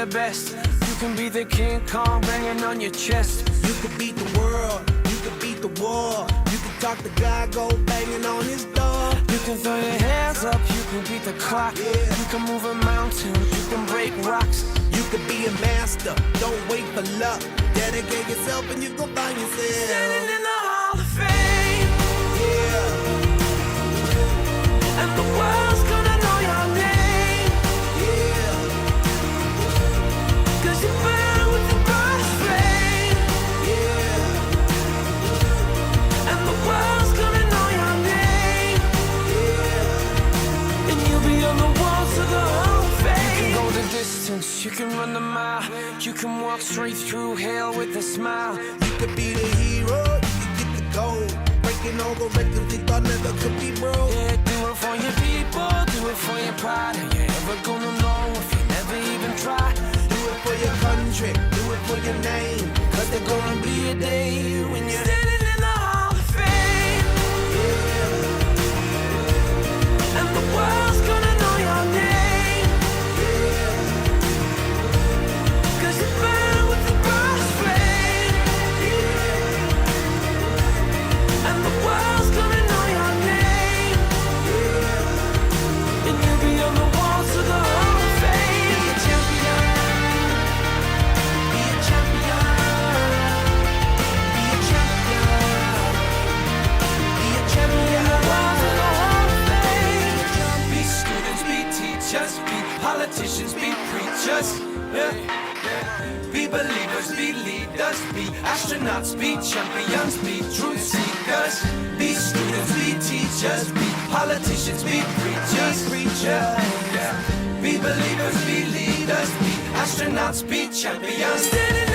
the best. You can be the King Kong banging on your chest. You could beat the world, you could beat the war. You can talk to God, go banging on his door. You can throw your hands up, you can beat the clock. You can move a mountain, you can break rocks. You could be a master, don't wait for luck. Dedicate yourself and you gon' find yourself Standing in the Hall of Fame. Yeah, And the world's gonna know your name. yeah, 'Cause you burn with the burst flame. yeah, And the world's gonna know your name. yeah. And you'll be on the walls of the Hall of Fame. You can go the distance, you can run the mile. You can walk straight through hell with a smile. You could be the hero, you could get the gold. Breaking all the records they thought never could be broke. Yeah, do it for your people, do it for your pride. Are you ever gonna know if you never even try? Do it for your country, do it for your name. Cause there's gonna be a day when you're Standing in the Hall of Fame. And the world's gonna know your name. 'Cause you burn with the burst flame. And the world's gonna know your name. And you'll be on the walls of the Hall of Fame. Be a champion. Be a champion. Be a champion. Be a champion. The walls of the Hall of Fame. Be students, be teachers, be politicians, be preachers. Yeah. Be believers, be leaders, be astronauts, be champions, be truth seekers. Be students, be teachers, be politicians, be preachers, yeah. Be believers, be leaders, be astronauts, be champions.